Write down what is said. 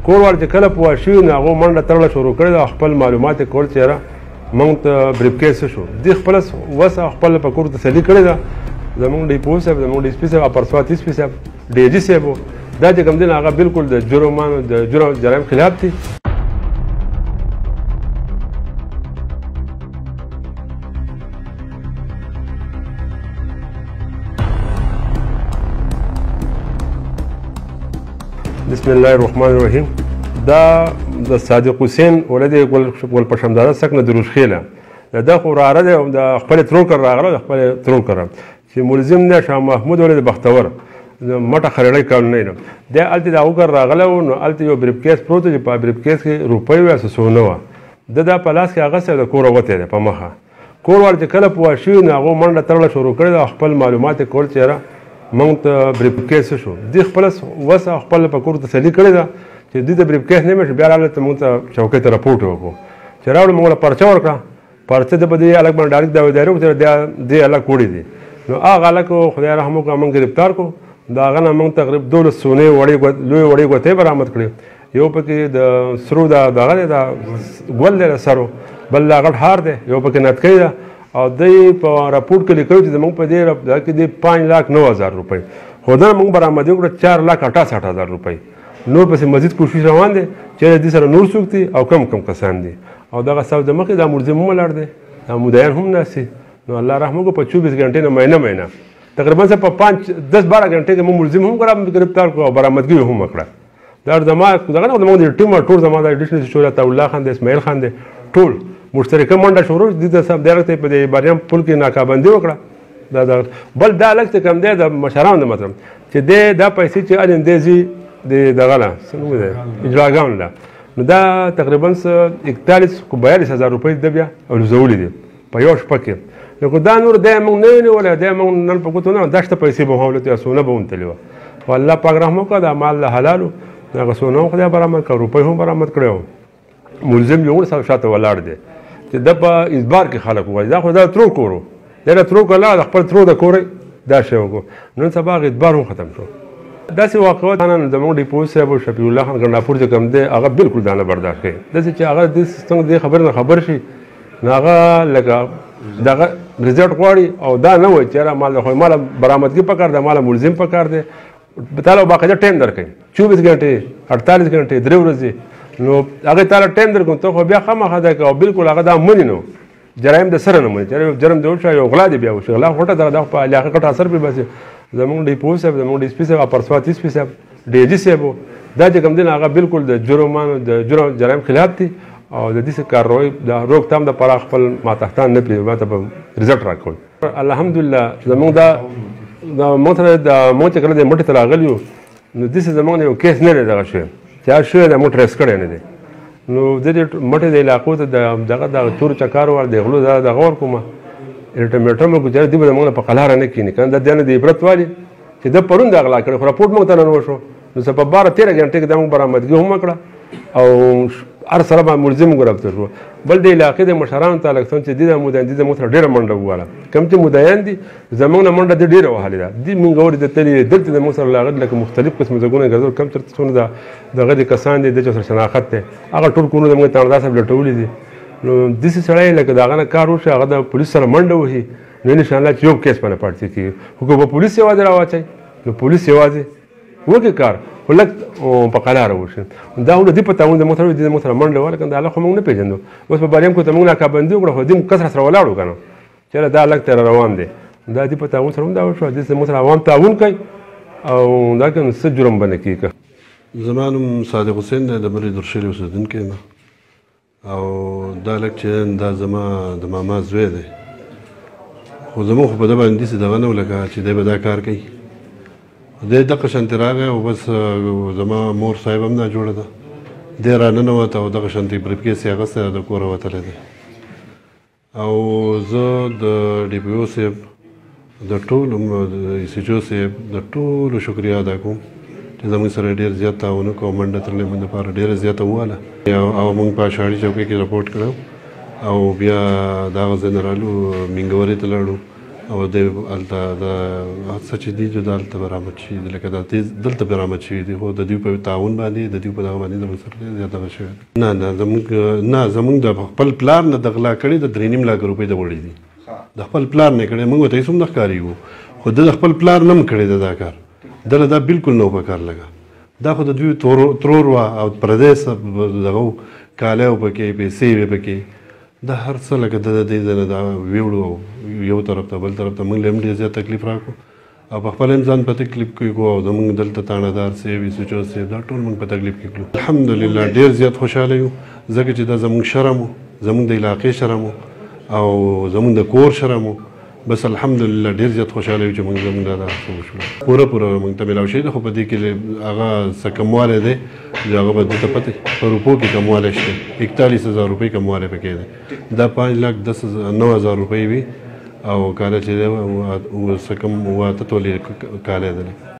کور وال چې کله پوه شوي نو هغو منډه تړله شروع کړې ده او خپل معلومات یې کول چې یاره موږ ته بریف کیس شو دوی خپله وس خپل په کور تسلي کړې ده زموږ ډیپو صاحب زموږ ډي سي پي صاحب او پرسوات سي پي صاحب ډي جي صاحب دا چې کوم دي هغه بالکل د جرمانو د جرایم خلاف دي. بسم الله الرحمن الرحیم. دا د صادق حسین ولد ګل پشمداره سکنه دروش خیله دا خو راره دی او د خپل ترونکر راغله خپل ترونکر چې ملزم نه شاه محمود ولد بختور مټه خړړی کول نه دی الته دا وګر راغله نو الته یو بریف کیس پروت دی په بریف کیس کې روپۍ و سونه و د پلاس کې هغه سره د کور وته دی په مخه کور ور چې کله پوه شي نو هغه منډه تړله شروع کړې خپل معلومات کول چې موږ ته بریف کیس شو دوی خپل وس خپل په کور تسلي کړې ده چې دوی د بریف کیس نه مې بیا راغله ته موږ ته چوکۍ ته راپورټ وکړو چې راوړو موږ له پرچه ورکړه پرچه د په دې الګ باندې ډایرکټ داوداري وکړه دې الګ کوړی دي نو هغه الګ خدای رحم وکړه موږ گرفتار کو دا هغه نه موږ تقریبا 12 سونې لوی وړې ګوتې برآمد کړې یو پکې د سرو دغه د ګل دی سرو بل هغه هار دی یو پکې نتکۍ ده او دوی په راپورټ کې لیکلي چې زموږ په دې کې د 5,09,000 روپۍ خو دا موږ برآمدي وکړه 4,68,000 روپۍ نور پسې مزید کوشش روان دی چې دې سره نور څوک دي او کم کسان دي او دغه سب د مخې دا ملزم هم ولاړ دی دا مدعیان هم ناست نو الله رحم وکړو په 24 غنټې نه مهینه تقریبا په 5-10-12 غنټې کې موږ ملزم هم ګرفتار کړو او برآمدګي هم وکړه دا زما دغه نه زموږ ټیم ټول زما د ایډیشنل شورا الله خان د اسماعیل خان دی ټول مشترکه منډه شروع دي د سم ډایرکټ په دې باریم پل کې ناکابندي وکړه دا بل دا لکه کم دی د مشرانو د مطلب چې دا پیسې چې اندازي د دغه لا څنګه دی اجراګان لا نو دا تقریبا 41,000 روپۍ د بیا او زولې دي په یو شپه کې نو دا نور د موږ نه ولا د موږ نن په کوته نه داشته پیسې به حواله ته سونه به ونتلو والله پاک رحم وکړه دا مال حلالو هغه سونه خدای برآمد کړ روپۍ هم برآمد کړو ملزم یو سره شاته ولاړ دی چې د په اجبار کې خلک وایي دا خو دا ترو کورو دا ترو کلا خپل ترو د کورې دا شی وکړو نن سبا اجبار هم ختم شو داسې واقعات نن زموږ ډیپو صاحب او شفیع الله خان ګنداپور چې کوم دی هغه بالکل دا نه برداشت کوي داسې چې هغه د څنګه د خبر نه خبر شي نو هغه لکه دغه رزلټ غواړي او دا نه وایي چې مال خو مال برآمدګي پکار دی مال ملزم پکار دی تعالی باقاعده ټایم درکوي 24 غنټې 48 غنټې 3 ورځې نو هغه تعالی ټایم درکوم ته خو بیا خامخا دا کوي بالکل هغه دا منی نو جرایم د سره نه مني جرم دی وشو یو غلا دی بیا وشو غلا هټه دا په علاقه کټ اثر په بس زموږ ډیپو صاحب زموږ ډي سي پي صاحب پرسوات سي پي صاحب ډي جي صاحب دا چې کوم دي هغه بالکل د جرمانو د جرایم خلاف دي او د دې کاروي د روکتام د پر خپل ماتحتان نه پیږي ماته په رزلټ راکول الحمدلله زموږ دا موټر د موټر کله د موټر تراغلیو نو د زموږ یو کیس نه لري دغه شی چې شو د موټر ریس کړی نه دی نو د موټر د علاقو ته دغه د تور چکار ور د غلو د غور کومه الټیمیټم کو چې دی به موږ په قلار نه کینی کنده د نه دی عبرت والی چې د پرون د غلا کړ خو راپورټ موږ ته نه وشو نو په 12-13 غنټې کې د موږ برآمدګي هم وکړه او هر سره به ملزم ګرفتار شو بل د علاقې د مشرانو تعلق چې د مدعیان د موټر ډیره منډه وواله کم چې مدعیان دي زموږ نه منډه د ډیره وهلې ده دي موږ اوري د تلې دلته د موټر لاغت لکه مختلف قسم زګونه غزور کم تر څونه دغه د کسان دي د سره شناخت ته هغه ټول کونو د موږ تانداس لټولې دي نو د څه سړی لکه داغه کار وشي هغه د پولیس سره منډه وهي نو ان شاء الله چې یو کیس باندې پاتې کیږي خو په پولیس یوازې راوچي نو پولیس یوازې وکړي کار ولک په قلار وشي دا هم د پتاون د موټر د موټر منډه ولا کنده الله خو موږ نه پیژندو اوس په باریم کو ته موږ ناکابندي وکړو خو دې کسر سره ولاړو کنه چې دا لک تر روان دي دا د پتاون سره دا وشو د موټر عوام تعاون کوي او دا کنه څه جرم باندې کیږي زمانم صادق حسین د مری درشلي اوسیدونکی ما او دا لک چې دا زما د ماما زوی دی خو زموږ په دې باندې څه دغه نه ولګه چې دی به دا کار کوي دی دغه شانتې راغی او بس زما مور صاحب هم نه جوړه ده دی راننوت او دغه شانتې بریف کیس یې اخیستی د کوره وتلی دی او زه د ډي پي او صاحب د ټولو د سی جو صاحب د ټولو شکریه ادا کوم چې زموږ سره ډېر زیات تعاون وکړو او منډه ترلې موږ دپاره ډېره زیاته وواله او موږ په شاړي چوکۍ کې رپورټ کړی او بیا د هغه ځای نه رالو مینګورې ته لاړو او د هلته د څه چې دي د هلته برآمد شي لکه دا دلته برآمد شوي دي خو د دوی په تعاون باندې د دوی په دغه باندې د سره زیات دغه شوی نه زمونږ د خپل پلار نه د غلا کړي د 3.5 لک روپۍ د وړي دي د خپل پلار نه کړي موږ ته هېڅ هم نه ښکاري وو خو د خپل پلار نه هم کړی دا کار دله دا بالکل نه و په کار لګه دا خو د دوی ترور وه او پردی دغه کالی و پکې پیسې وې پکې دا هر څه لکه د دې ځای نه دا ویوړو یو طرف ته بل طرف ته موږ له هم ډېر زیات تکلیف راکړو او په خپل هم ځان په تکلیف کې کړو او زموږ دلته تاڼهدار صاحب یوسفجان صاحب دا ټول موږ په تکلیف کې کړو الحمدلله ډېر زیات خوشحاله یو ځکه چې دا زموږ شرم و زموږ د علاقې شرم و او زموږ د کور شرم و بس الحمدلله ډېر زیات خوشحاله یو چې موږ زموږ دا څه وشو پوره موږ ته میلاو شوي ده خو په دې کې هغه څه کموالی دی چې هغه به دته پته په روپو کې کموالی شته 41,000 روپۍ کموالی پکې دی دا 5,09,000 روپۍ وي او کالی چې دی څه کم 8 تولې کالی دی